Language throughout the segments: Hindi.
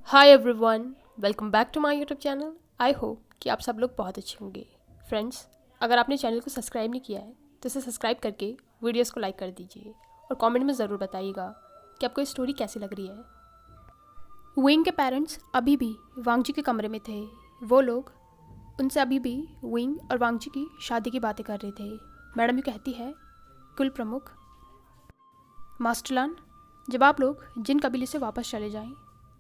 Hi everyone, welcome back to my YouTube channel. I hope कि आप सब लोग बहुत अच्छे होंगे। फ्रेंड्स, अगर आपने चैनल को सब्सक्राइब नहीं किया है तो इसे सब्सक्राइब करके वीडियोस को लाइक कर दीजिए और कमेंट में ज़रूर बताइएगा कि आपको ये स्टोरी कैसी लग रही है। विंग के पेरेंट्स अभी भी वांगजी के कमरे में थे। वो लोग उनसे अभी भी विंग और वांगजी की शादी की बातें कर रहे थे। मैडम यू कहती है, कुल प्रमुख मास्टरलान, जब आप लोग जिन कबीले से वापस चले जाएं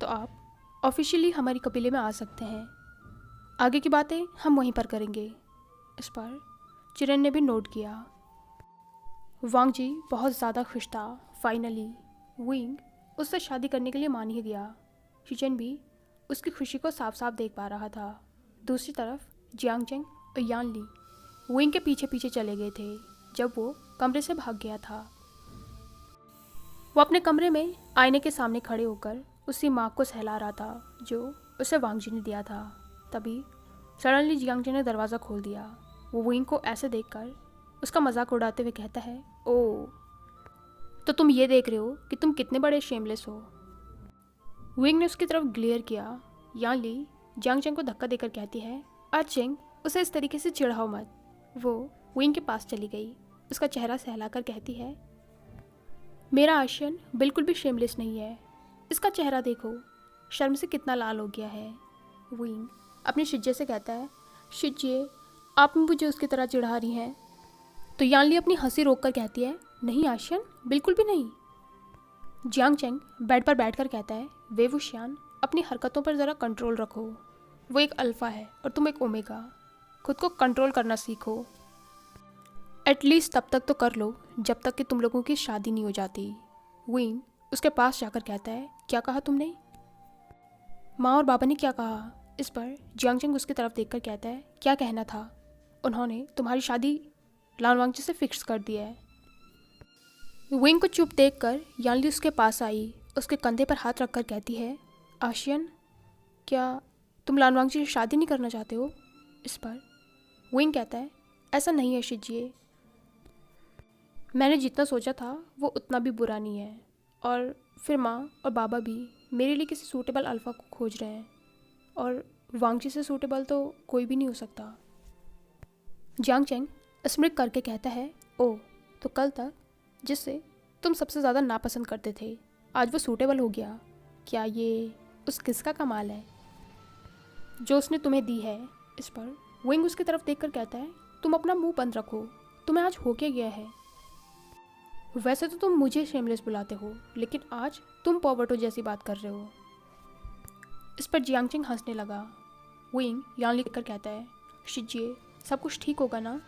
तो आप ऑफिशियली हमारी कबीले में आ सकते हैं। आगे की बातें हम वहीं पर करेंगे। इस पर चिरन ने भी नोट किया। वांगजी बहुत ज़्यादा खुश था। फाइनली विंग उससे शादी करने के लिए मान ही गया। शिचन भी उसकी खुशी को साफ साफ देख पा रहा था। दूसरी तरफ जियांगचेंग और यानली विंग के पीछे पीछे चले गए थे जब वो कमरे से भाग गया था। वो अपने कमरे में आईने के सामने खड़े होकर उसी मार्क को सहला रहा था जो उसे वांगजी ने दिया था। तभी सडनली जियांगजी ने दरवाज़ा खोल दिया। वो विंग को ऐसे देखकर उसका मजाक उड़ाते हुए कहता है, ओ तो तुम ये देख रहे हो कि तुम कितने बड़े शेमलेस हो। विंग ने उसकी तरफ ग्लेयर किया। यानली जियांगचेंग को धक्का देकर कहती है, चेंग उसे इस तरीके से चिढ़ाओ मत। वो विंग के पास चली गई। उसका चेहरा सहलाकर कहती है, मेरा आशियन बिल्कुल भी शेमलेस नहीं है। इसका चेहरा देखो, शर्म से कितना लाल हो गया है। विंग अपने शिज्जे से कहता है, शिज्जे आप मुझे उसकी तरह चिढ़ा रही हैं। तो यानली अपनी हंसी रोककर कहती है, नहीं आशियन, बिल्कुल भी नहीं। जियांगचेंग बेड पर बैठकर कहता है, वेवुशियान अपनी हरकतों पर ज़रा कंट्रोल रखो। वो एक अल्फ़ा है और तुम एक ओमेगा। खुद को कंट्रोल करना सीखो। एटलीस्ट तब तक तो कर लो जब तक कि तुम लोगों की शादी नहीं हो जाती। विंग उसके पास जाकर कहता है, क्या कहा तुमने? माँ और बाबा ने क्या कहा? इस पर जियांगचेंग उसकी तरफ देखकर कहता है, क्या कहना था? उन्होंने तुम्हारी शादी लान वांगजी से फिक्स कर दी है। विंग को चुप देखकर यानली उसके पास आई। उसके कंधे पर हाथ रखकर कहती है, आशियन क्या तुम लान वांगजी से शादी नहीं करना चाहते हो? इस पर विंग कहता है, ऐसा नहीं है शिजिए। मैंने जितना सोचा था वो उतना भी बुरा नहीं है। और फिर माँ और बाबा भी मेरे लिए किसी सूटेबल अल्फ़ा को खोज रहे हैं और वांगजी से सूटेबल तो कोई भी नहीं हो सकता। जियांगचेंग स्मृत करके कहता है, ओ तो कल तक जिससे तुम सबसे ज़्यादा नापसंद करते थे आज वो सूटेबल हो गया। क्या ये उस किसका कमाल है जो उसने तुम्हें दी है? इस पर विंग उसकी तरफ देखकर कहता है, तुम अपना मुंह बंद रखो। तुम्हें आज हो क्या गया है? वैसे तो तुम मुझे शेमलेस बुलाते हो, लेकिन आज तुम पॉवर्टो जैसी बात कर रहे हो। इस पर जियांगचेंग हंसने लगा। विंग यानली कर कहता है, शिजिए सब कुछ ठीक होगा ना?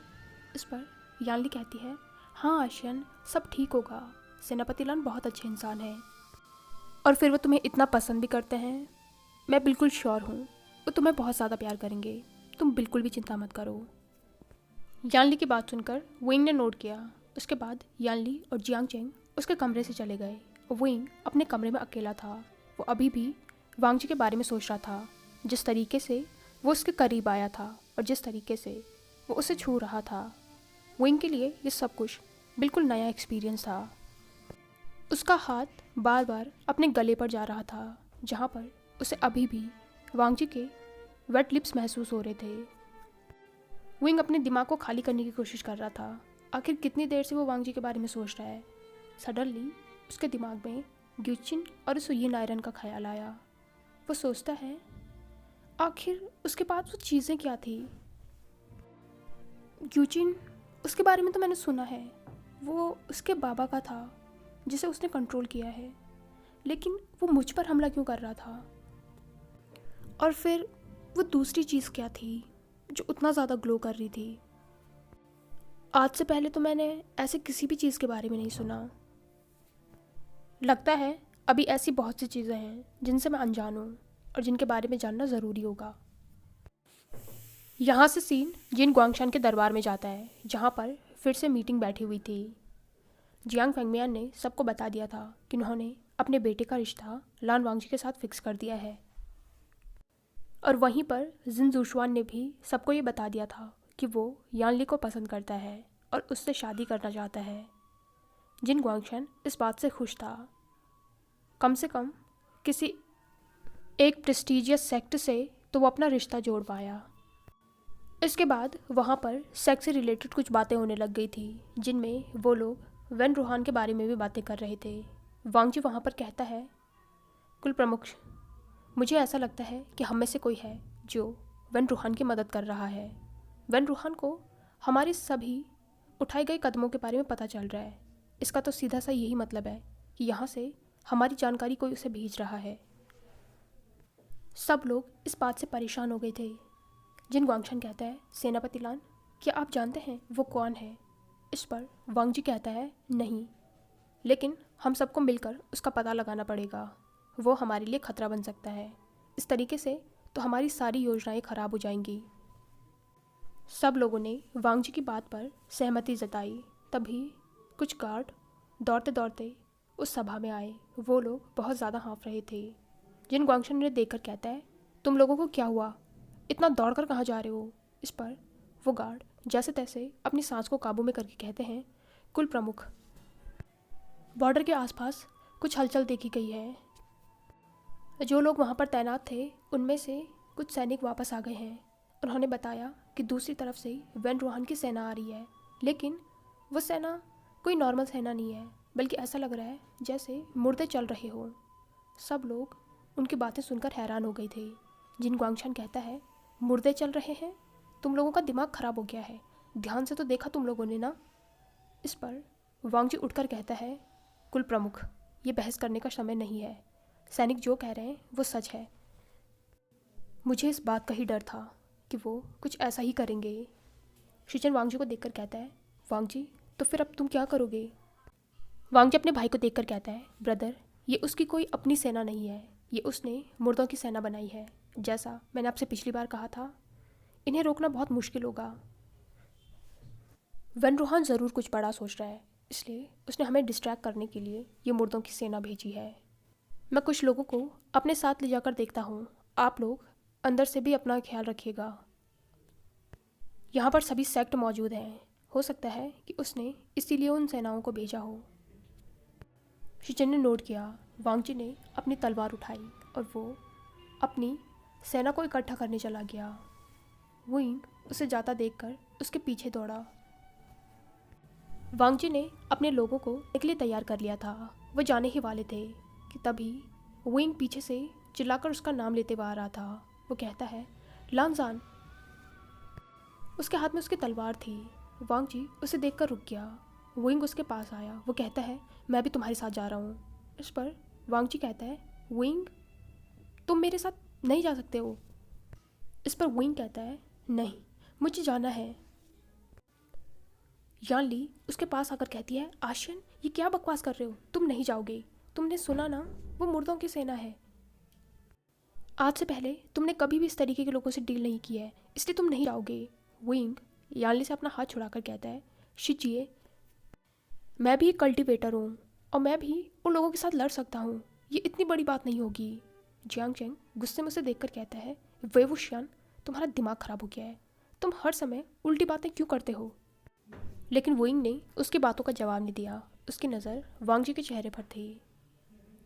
इस पर यानली कहती है, हाँ आशियन, सब ठीक होगा। सेनापति लान बहुत अच्छे इंसान हैं और फिर वो तुम्हें इतना पसंद भी करते हैं। मैं बिल्कुल श्योर हूँ वो तुम्हें बहुत ज़्यादा प्यार करेंगे। तुम बिल्कुल भी चिंता मत करो। यानली की बात सुनकर विंग ने नोट किया। उसके बाद यानली और जियांगचेंग उसके कमरे से चले गए। विंग अपने कमरे में अकेला था। वो अभी भी वांगजी के बारे में सोच रहा था। जिस तरीके से वो उसके करीब आया था और जिस तरीके से वो उसे छू रहा था, विंग के लिए ये सब कुछ बिल्कुल नया एक्सपीरियंस था। उसका हाथ बार बार अपने गले पर जा रहा था जहाँ पर उसे अभी भी वांगजी के वेट लिप्स महसूस हो रहे थे। विंग अपने दिमाग को खाली करने की कोशिश कर रहा था। आखिर कितनी देर से वो वांगजी के बारे में सोच रहा है। सडनली उसके दिमाग में ग्यूचिन और उस यिन आयरन का ख्याल आया। वो सोचता है, आखिर उसके पास वो चीज़ें क्या थी? ग्यूचिन, उसके बारे में तो मैंने सुना है। वो उसके बाबा का था जिसे उसने कंट्रोल किया है, लेकिन वो मुझ पर हमला क्यों कर रहा था? और फिर वो दूसरी चीज़ क्या थी जो उतना ज़्यादा ग्लो कर रही थी? आज से पहले तो मैंने ऐसे किसी भी चीज़ के बारे में नहीं सुना। लगता है अभी ऐसी बहुत सी चीज़ें हैं जिनसे मैं अनजान हूँ और जिनके बारे में जानना ज़रूरी होगा। यहाँ से सीन जिन ग्वांगशान के दरबार में जाता है जहाँ पर फिर से मीटिंग बैठी हुई थी। जियांग फेंगमियान ने सबको बता दिया था कि उन्होंने अपने बेटे का रिश्ता लान वांगजी के साथ फिक्स कर दिया है। और वहीं पर जिन जूशुआन ने भी सबको ये बता दिया था कि वो यानली को पसंद करता है और उससे शादी करना चाहता है। जिन ग्वांगशन इस बात से खुश था। कम से कम किसी एक प्रेस्टीजियस सेक्ट से तो वो अपना रिश्ता जोड़ पाया। इसके बाद वहाँ पर सेक्स से रिलेटेड कुछ बातें होने लग गई थी, जिनमें वो लोग वेन रूहान के बारे में भी बातें कर रहे थे। वांग जी वहाँ पर कहता है, कुल प्रमुख, मुझे ऐसा लगता है कि हम में से कोई है जो वेन रूहान की मदद कर रहा है। वेन रूहान को हमारे सभी उठाए गए कदमों के बारे में पता चल रहा है। इसका तो सीधा सा यही मतलब है कि यहाँ से हमारी जानकारी कोई उसे भेज रहा है। सब लोग इस बात से परेशान हो गए थे। जिन ग्वांगशन कहता है, सेनापति लान, क्या आप जानते हैं वो कौन है? इस पर वांग जी कहता है, नहीं, लेकिन हम सबको मिलकर उसका पता लगाना पड़ेगा। वो हमारे लिए खतरा बन सकता है। इस तरीके से तो हमारी सारी योजनाएं खराब हो जाएंगी। सब लोगों ने वांग जी की बात पर सहमति जताई। तभी कुछ गार्ड दौड़ते दौड़ते उस सभा में आए। वो लोग बहुत ज़्यादा हाँफ रहे थे। जिन ग्वांगशन ने देखकर कहता है, तुम लोगों को क्या हुआ? इतना दौड़कर कहाँ जा रहे हो? इस पर वो गार्ड जैसे तैसे अपनी सांस को काबू में करके कहते हैं, कुल प्रमुख, बॉर्डर के आसपास कुछ हलचल देखी गई है। जो लोग वहाँ पर तैनात थे उनमें से कुछ सैनिक वापस आ गए हैं। उन्होंने बताया कि दूसरी तरफ से वेन रूहान की सेना आ रही है, लेकिन वो सेना कोई नॉर्मल सेना नहीं है, बल्कि ऐसा लग रहा है जैसे मुर्दे चल रहे हों। सब लोग उनकी बातें सुनकर हैरान हो गए थे। जिन ग्वांगशन कहता है, मुर्दे चल रहे हैं? तुम लोगों का दिमाग खराब हो गया है, ध्यान से तो देखा तुम लोगों ने ना? इस पर वांग जी उठकर कहता है, कुल प्रमुख, ये बहस करने का समय नहीं है। सैनिक जो कह रहे हैं वो सच है। मुझे इस बात का ही डर था कि वो कुछ ऐसा ही करेंगे। शिचन वांग जी को देखकर कहता है, वांग जी, तो फिर अब तुम क्या करोगे? वांग जी अपने भाई को देखकर कहता है, ब्रदर, ये उसकी कोई अपनी सेना नहीं है, ये उसने मुर्दों की सेना बनाई है। जैसा मैंने आपसे पिछली बार कहा था, इन्हें रोकना बहुत मुश्किल होगा। वेन रूहान ज़रूर कुछ बड़ा सोच रहा है, इसलिए उसने हमें डिस्ट्रैक्ट करने के लिए ये मुर्दों की सेना भेजी है। मैं कुछ लोगों को अपने साथ ले जाकर देखता हूँ। आप लोग अंदर से भी अपना ख्याल रखिएगा। यहाँ पर सभी सेक्ट मौजूद हैं। हो सकता है कि उसने इसीलिए उन सेनाओं को भेजा हो। शिचन ने नोट किया। वांग जी ने अपनी तलवार उठाई और वो अपनी सेना को इकट्ठा करने चला गया। वुइंग उसे जाता देखकर उसके पीछे दौड़ा। वांग जी ने अपने लोगों को एक लिए तैयार कर लिया था। वो जाने ही वाले थे कि तभी वुइंग पीछे से चिल्लाकर उसका नाम लेते हुए आ रहा था। वो कहता है, लानजान। उसके हाथ में उसकी तलवार थी। वांग जी उसे देखकर रुक गया। वुइंग उसके पास आया। वो कहता है, मैं भी तुम्हारे साथ जा रहा हूँ। इस पर वांग जी कहता है, वुइंग, तुम मेरे साथ नहीं जा सकते हो। इस पर वुइंग कहता है, नहीं, मुझे जाना है। यान ली उसके पास आकर कहती है, आशियन, ये क्या बकवास कर रहे हो? तुम नहीं जाओगे। तुमने सुना ना, वो मुर्दों की सेना है। आज से पहले तुमने कभी भी इस तरीके के लोगों से डील नहीं की है, इसलिए तुम नहीं जाओगे। विंग यानली से अपना हाथ छुड़ाकर कहता है, शिचिए, मैं भी एक कल्टीवेटर हूँ और मैं भी उन लोगों के साथ लड़ सकता हूँ। ये इतनी बड़ी बात नहीं होगी। जियांग चेंग गुस्से में उसे देखकर कहता है, वे वो शियान, तुम्हारा दिमाग खराब हो गया है। तुम हर समय उल्टी बातें क्यों करते हो? लेकिन वुइंग ने उसकी बातों का जवाब नहीं दिया। उसकी नज़र वांग जी के चेहरे पर थी।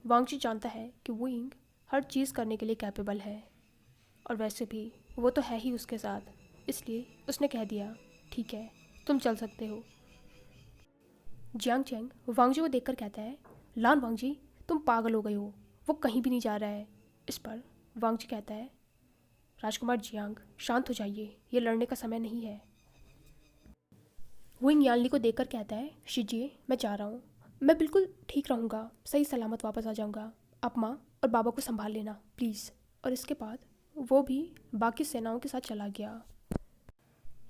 वांग जी जानता है कि वुइंग हर चीज़ करने के लिए कैपेबल है, और वैसे भी वो तो है ही उसके साथ, इसलिए उसने कह दिया, ठीक है, तुम चल सकते हो। जियांग चेंग वांग जी को देखकर कहता है, लान वांग जी, तुम पागल हो गए हो, वो कहीं भी नहीं जा रहा है। इस पर वांग जी कहता है, राजकुमार जियांग, शांत हो जाइए, ये लड़ने का समय नहीं है। वुइंग यानली को देखकर कहता है, शिजिए, मैं जा रहा हूँ, मैं बिल्कुल ठीक रहूँगा, सही सलामत वापस आ जाऊँगा। आप माँ और बाबा को संभाल लेना प्लीज़। और इसके बाद वो भी बाकी सेनाओं के साथ चला गया।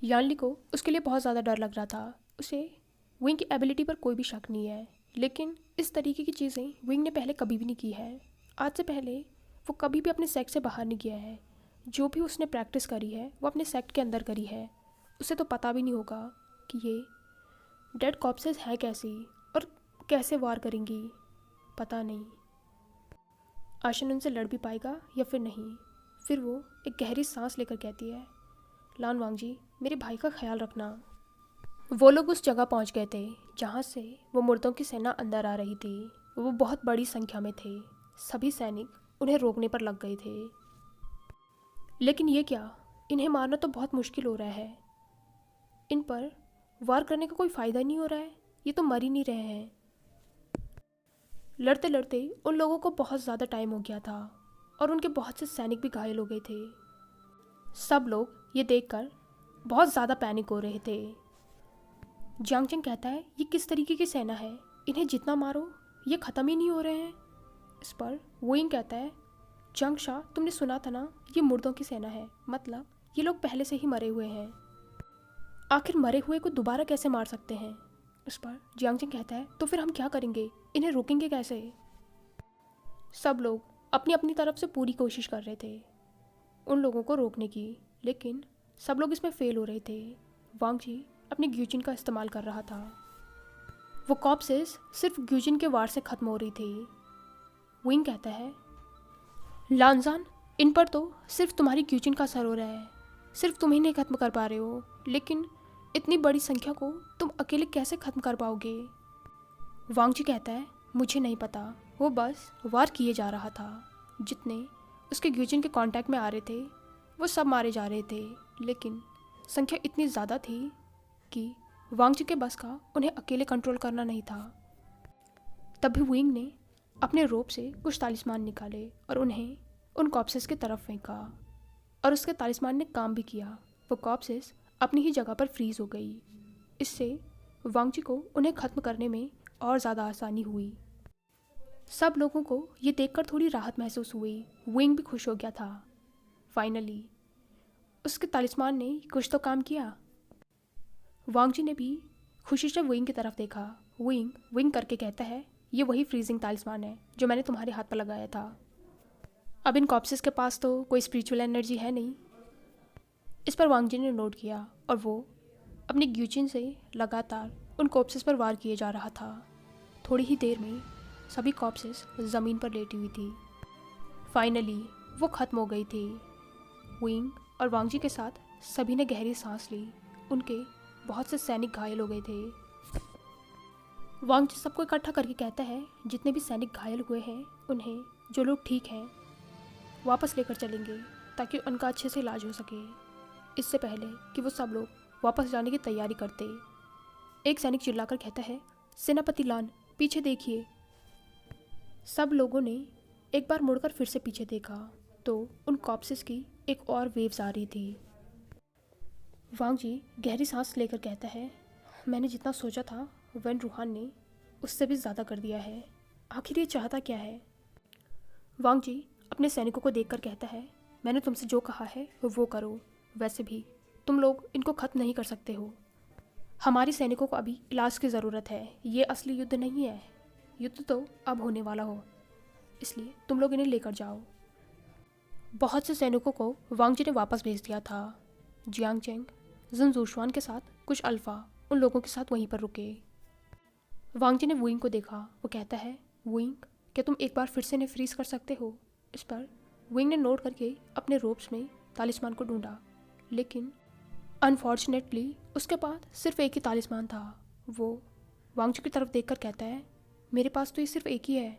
यानली को उसके लिए बहुत ज़्यादा डर लग रहा था। उसे विंग की एबिलिटी पर कोई भी शक नहीं है, लेकिन इस तरीके की चीज़ें विंग ने पहले कभी भी नहीं की है। आज से पहले वो कभी भी अपने सेक्ट से बाहर नहीं गया है। जो भी उसने प्रैक्टिस करी है वो अपने सेक्ट के अंदर करी है। उसे तो पता भी नहीं होगा कि ये डेड कॉप्सेस हैं कैसी और कैसे वार करेंगी, पता नहीं। आशन उनसे लड़ भी पाएगा या फिर नहीं। फिर वो एक गहरी सांस लेकर कहती है, लान वांग जी, मेरे भाई का ख्याल रखना। वो लोग उस जगह पहुंच गए थे जहां से वो मुर्दों की सेना अंदर आ रही थी। वो बहुत बड़ी संख्या में थे। सभी सैनिक उन्हें रोकने पर लग गए थे। लेकिन ये क्या, इन्हें मारना तो बहुत मुश्किल हो रहा है। इन पर वार करने का कोई फ़ायदा नहीं हो रहा है, ये तो मर ही नहीं रहे हैं। लड़ते लड़ते उन लोगों को बहुत ज़्यादा टाइम हो गया था और उनके बहुत से सैनिक भी घायल हो गए थे। सब लोग ये देखकर बहुत ज़्यादा पैनिक हो रहे थे। जियांग चेंग कहता है, ये किस तरीके की सेना है, इन्हें जितना मारो ये ख़त्म ही नहीं हो रहे हैं। इस पर वो यिंग कहता है, जियांग शाह, तुमने सुना था ना, ये मुर्दों की सेना है, मतलब ये लोग पहले से ही मरे हुए हैं। आखिर मरे हुए को दोबारा कैसे मार सकते हैं। इस पर जियांग चेंग कहता है, तो फिर हम क्या करेंगे, इन्हें रोकेंगे कैसे। सब लोग अपनी अपनी तरफ से पूरी कोशिश कर रहे थे उन लोगों को रोकने की, लेकिन सब लोग इसमें फेल हो रहे थे। वांग जी अपनी ग्यूजिन का इस्तेमाल कर रहा था। वो कॉप्सेस सिर्फ ग्यूजिन के वार से ख़त्म हो रही थी। विंग कहता है, लानजान, इन पर तो सिर्फ तुम्हारी ग्यूजिन का असर हो रहा है, सिर्फ तुम ही नहीं ख़त्म कर पा रहे हो, लेकिन इतनी बड़ी संख्या को तुम अकेले कैसे ख़त्म कर पाओगे। वांग जी कहता है, मुझे नहीं पता, वो बस वार किए जा रहा था। जितने उसके ग्यूजिन के कांटेक्ट में आ रहे थे वो सब मारे जा रहे थे, लेकिन संख्या इतनी ज़्यादा थी कि वांग जी के बस का उन्हें अकेले कंट्रोल करना नहीं था। तभी विंग ने अपने रोप से कुछ तालिस्मान निकाले और उन्हें उन कॉप्सेस की तरफ फेंका, और उसके तालिस्मान ने काम भी किया। वो कॉप्सेस अपनी ही जगह पर फ्रीज हो गई। इससे वांग जी को उन्हें ख़त्म करने में और ज़्यादा आसानी हुई। सब लोगों को ये देखकर थोड़ी राहत महसूस हुई। विंग भी खुश हो गया था। फाइनली उसके तालिस्मान ने कुछ तो काम किया। वांग जी ने भी खुशी से विंग की तरफ देखा। विंग विंग करके कहता है, ये वही फ्रीजिंग तालिस्मान है जो मैंने तुम्हारे हाथ पर लगाया था। अब इन कॉप्सेस के पास तो कोई स्पिरिचुअल एनर्जी है नहीं। इस पर वांग जी ने नोट किया और वो अपनी ग्यूजिन से लगातार उन कॉप्सेस पर वार किए जा रहा था। थोड़ी ही देर में सभी कॉप्सेस ज़मीन पर लेटी हुई थी। फाइनली वो ख़त्म हो गई थी। विंग और वांग जी के साथ सभी ने गहरी सांस ली। उनके बहुत से सैनिक घायल हो गए थे। वांग जी सबको इकट्ठा करके कहता है, जितने भी सैनिक घायल हुए हैं उन्हें, जो लोग ठीक हैं, वापस लेकर चलेंगे ताकि उनका अच्छे से इलाज हो सके। इससे पहले कि वो सब लोग वापस जाने की तैयारी करते, एक सैनिक चिल्लाकर कहता है, सेनापति लान, पीछे देखिए। सब लोगों ने एक बार मुड़कर फिर से पीछे देखा तो उन कॉप्सेस की एक और वेव्स आ रही थी। वांग जी गहरी सांस लेकर कहता है, मैंने जितना सोचा था वेन रूहान ने उससे भी ज़्यादा कर दिया है। आखिर ये चाहता क्या है। वांग जी अपने सैनिकों को देखकर कहता है, मैंने तुमसे जो कहा है वो करो। वैसे भी तुम लोग इनको ख़त्म नहीं कर सकते हो। हमारे सैनिकों को अभी इलाज की ज़रूरत है। ये असली युद्ध नहीं है। युद्ध तो अब होने वाला हो, इसलिए तुम लोग इन्हें लेकर जाओ। बहुत से सैनिकों को वांग जी ने वापस भेज दिया था। जियांग चेंग जिन जूशुआन के साथ कुछ अल्फ़ा उन लोगों के साथ वहीं पर रुके। वांग जी ने वुइंग को देखा। वो कहता है, वुइंग, क्या तुम एक बार फिर से इन्हें फ्रीज कर सकते हो। इस पर वुइंग ने नोट करके अपने रोप्स में तालिस्मान को ढूंढा, लेकिन अनफॉर्चुनेटली उसके पास सिर्फ एक ही तालिस्मान था। वो वांग जी की तरफ देखकर कहता है, मेरे पास तो ये सिर्फ एक ही है।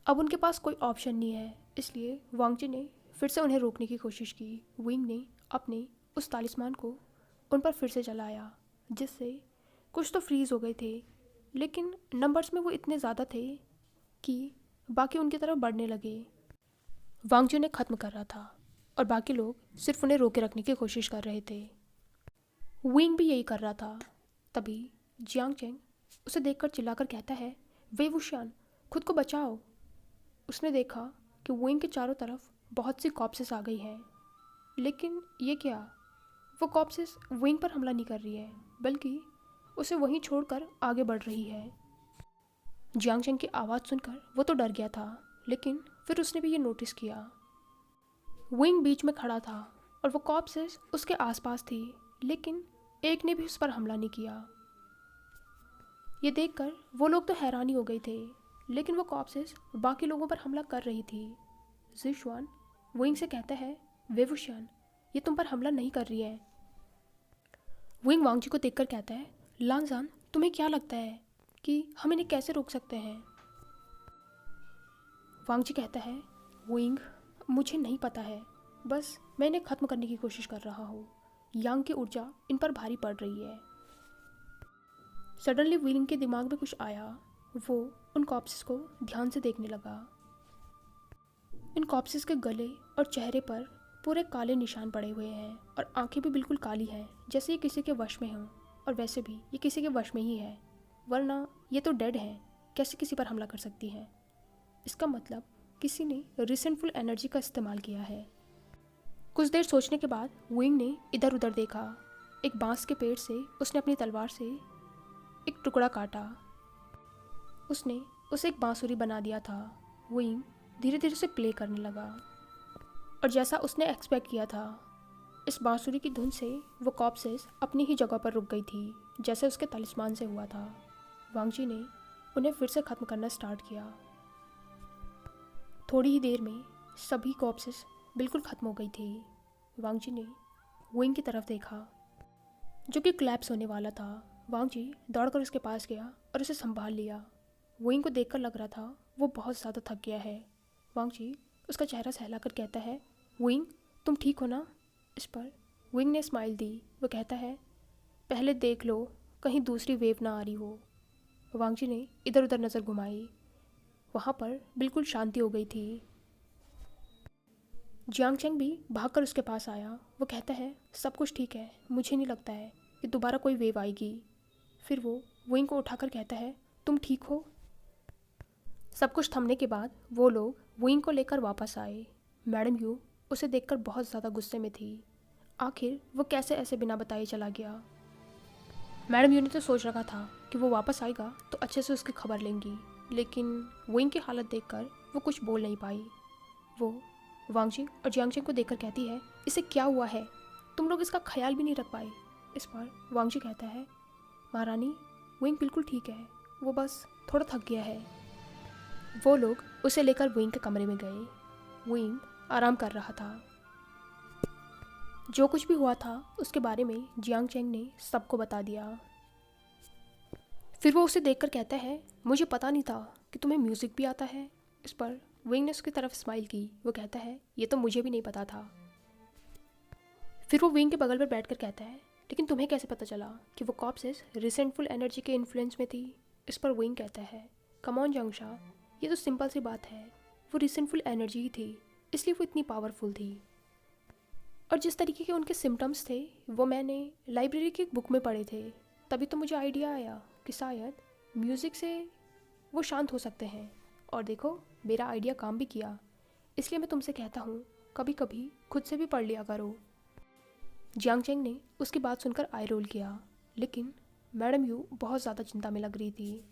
अब उनके पास कोई ऑप्शन नहीं है, इसलिए वांग जी ने फिर से उन्हें रोकने की कोशिश की। विंग ने अपने उस तालिस्मान को उन पर फिर से चलाया, जिससे कुछ तो फ्रीज हो गए थे, लेकिन नंबर्स में वो इतने ज़्यादा थे कि बाकी उनकी तरफ बढ़ने लगे। वांग जी उन्हें ख़त्म कर रहा था और बाकी लोग सिर्फ उन्हें रोके रखने की कोशिश कर रहे थे। विंग भी यही कर रहा था। तभी जियांग चेंग उसे देखकर चिल्लाकर कहता है, वे वुशियान, खुद को बचाओ। उसने देखा कि विंग के चारों तरफ बहुत सी कॉप्सेस आ गई हैं, लेकिन ये क्या, वो कॉप्सेस विंग पर हमला नहीं कर रही है, बल्कि उसे वहीं छोड़कर आगे बढ़ रही है। जियांग चेंग की आवाज़ सुनकर वो तो डर गया था, लेकिन फिर उसने भी ये नोटिस किया। विंग बीच में खड़ा था और वो कॉप्सेस उसके आसपास थी, लेकिन एक ने भी उस पर हमला नहीं किया। ये देखकर वो लोग तो हैरान ही हो गए थे, लेकिन वो कॉप्सेस बाकी लोगों पर हमला कर रही थी। ज़िशुआन विंग से कहता है, वे वुशियान, ये तुम पर हमला नहीं कर रही है। विंग वांग जी को देखकर कहता है, लानजान, तुम्हें क्या लगता है कि हम इन्हें कैसे रोक सकते हैं। वांग जी कहता है, विंग, मुझे नहीं पता है, बस मैं इन्हें ख़त्म करने की कोशिश कर रहा हूँ। यांग की ऊर्जा इन पर भारी पड़ रही है। सडनली विंग के दिमाग में कुछ आया। वो उन कॉप्सेस को ध्यान से देखने लगा। इन कॉप्सेस के गले और चेहरे पर पूरे काले निशान पड़े हुए हैं और आंखें भी बिल्कुल काली हैं, जैसे ये किसी के वश में हों। और वैसे भी ये किसी के वश में ही है, वरना ये तो डेड हैं, कैसे किसी पर हमला कर सकती हैं। इसका मतलब किसी ने रिसेंटफुल एनर्जी का इस्तेमाल किया है। कुछ देर सोचने के बाद विंग ने इधर उधर देखा। एक बांस के पेड़ से उसने अपनी तलवार से एक टुकड़ा काटा। उसने उसे एक बांसुरी बना दिया था। विंग धीरे धीरे से प्ले करने लगा और जैसा उसने एक्सपेक्ट किया था, इस बांसुरी की धुन से वो कॉप्सेस अपनी ही जगह पर रुक गई थी, जैसे उसके तलिस्मान से हुआ था। वांग जी ने उन्हें फिर से ख़त्म करना स्टार्ट किया। थोड़ी ही देर में सभी कॉप्सेस बिल्कुल ख़त्म हो गई थी। वांग जी ने विंग की तरफ देखा, जो कि कोलैप्स होने वाला था। वांग जी दौड़कर उसके पास गया और उसे संभाल लिया। विंग को देखकर लग रहा था वो बहुत ज़्यादा थक गया है। वांग जी उसका चेहरा सहलाकर कहता है, विंग, तुम ठीक हो ना? इस पर विंग ने स्माइल दी। वो कहता है, पहले देख लो कहीं दूसरी वेव ना आ रही हो। वांग जी ने इधर उधर नज़र घुमाई। वहाँ पर बिल्कुल शांति हो गई थी। जियांग चेंग भी भागकर उसके पास आया। वो कहता है, सब कुछ ठीक है, मुझे नहीं लगता है कि दोबारा कोई वेव आएगी। फिर वो विंग को उठाकर कहता है, तुम ठीक हो? सब कुछ थमने के बाद वो लोग विंग को लेकर वापस आए। मैडम यू उसे देखकर बहुत ज़्यादा गुस्से में थी। आखिर वो कैसे ऐसे बिना बताए चला गया। मैडम यू ने तो सोच रखा था कि वो वापस आएगा तो अच्छे से उसकी खबर लेंगी, लेकिन विंग की हालत देखकर वो कुछ बोल नहीं पाई। वो वांग जी और जियांग चेंग को देखकर कहती है, इसे क्या हुआ है? तुम लोग इसका ख्याल भी नहीं रख पाए। इस पर वांग जी कहता है, महारानी, विंग बिल्कुल ठीक है, वो बस थोड़ा थक गया है। वो लोग उसे लेकर विंग के कमरे में गए। विंग आराम कर रहा था। जो कुछ भी हुआ था उसके बारे में जियांग चेंग ने सबको बता दिया। फिर वो उसे देखकर कहता है, मुझे पता नहीं था कि तुम्हें म्यूज़िक भी आता है। इस पर विंग ने उसकी तरफ स्माइल की। वो कहता है, ये तो मुझे भी नहीं पता था। फिर वो विंग के बगल पर बैठकर कहता है, लेकिन तुम्हें कैसे पता चला कि वो कॉप्सेस रिसेंटफुल एनर्जी के इन्फ्लुएंस में थी? इस पर विंग कहता है, कम ऑन जंगशा, ये तो सिंपल सी बात है, वो रिसेंटफुल एनर्जी ही थी, इसलिए वो इतनी पावरफुल थी। और जिस तरीके के उनके सिम्टम्स थे वो मैंने लाइब्रेरी की एक बुक में पढ़े थे, तभी तो मुझे आइडिया आया कि शायद म्यूज़िक से वो शांत हो सकते हैं। और देखो, मेरा आइडिया काम भी किया, इसलिए मैं तुमसे कहता हूँ कभी कभी खुद से भी पढ़ लिया करो। जियांग चेंग ने उसकी बात सुनकर आई रोल किया, लेकिन मैडम यू बहुत ज़्यादा चिंता में लग रही थी।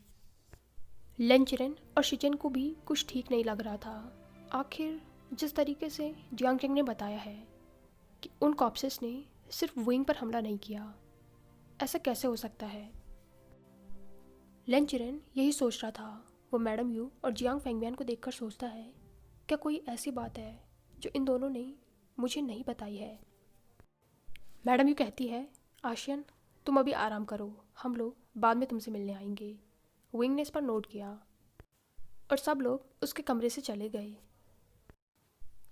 लेन चिरेन और शिचेन को भी कुछ ठीक नहीं लग रहा था। आखिर जिस तरीके से जियांग चेंग ने बताया है कि उन कॉप्सेस ने सिर्फ विंग पर हमला नहीं किया, ऐसा कैसे हो सकता है? लेन चिरेन यही सोच रहा था। वो मैडम यू और जियांग फेंगबियान को देखकर सोचता है, क्या कोई ऐसी बात है जो इन दोनों ने मुझे नहीं बताई है? मैडम यू कहती है, आशियन, तुम अभी आराम करो, हम लोग बाद में तुमसे मिलने आएंगे। विंग ने इस पर नोट किया और सब लोग उसके कमरे से चले गए।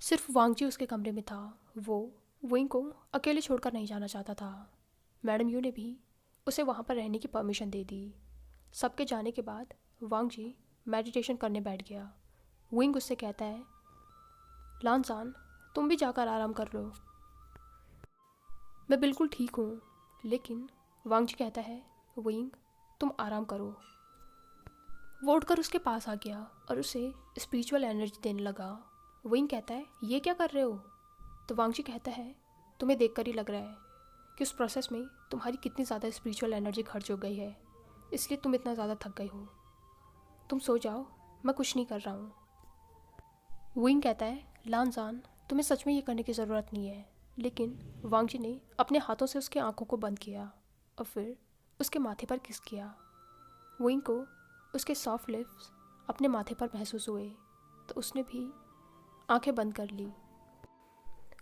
सिर्फ वांग जी उसके कमरे में था। वो विंग को अकेले छोड़कर नहीं जाना चाहता था। मैडम यू ने भी उसे वहाँ पर रहने की परमिशन दे दी। सबके जाने के बाद वांग जी मेडिटेशन करने बैठ गया। विंग उससे कहता है, लानसान, तुम भी जाकर आराम कर लो। मैं बिल्कुल ठीक हूँ, लेकिन वांग जी कहता है, विंग, तुम आराम करो। वो उठकर उसके पास आ गया और उसे स्पिरिचुअल एनर्जी देने लगा। विंग कहता है, ये क्या कर रहे हो? तो वांग जी कहता है, तुम्हें देखकर ही लग रहा है कि उस प्रोसेस में तुम्हारी कितनी ज़्यादा स्पिरिचुअल एनर्जी खर्च हो गई है, इसलिए तुम इतना ज़्यादा थक गई हो। तुम सो जाओ, मैं कुछ नहीं कर रहा हूँ। विंग कहता है, लानजान, तुम्हें सच में ये करने की ज़रूरत नहीं है। लेकिन वांग जी ने अपने हाथों से उसकी आंखों को बंद किया और फिर उसके माथे पर किस किया। विंग को उसके सॉफ्ट लिप्स अपने माथे पर महसूस हुए तो उसने भी आंखें बंद कर ली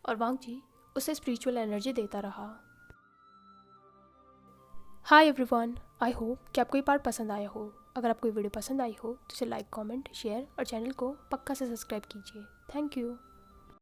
और वांग जी उसे स्पिरिचुअल एनर्जी देता रहा। हाय एवरीवन, आई होप कि आपको ये पार्ट पसंद आया हो। अगर आपको ये वीडियो पसंद आई हो तो इसे लाइक, कमेंट, शेयर और चैनल को पक्का से सब्सक्राइब कीजिए। Thank you.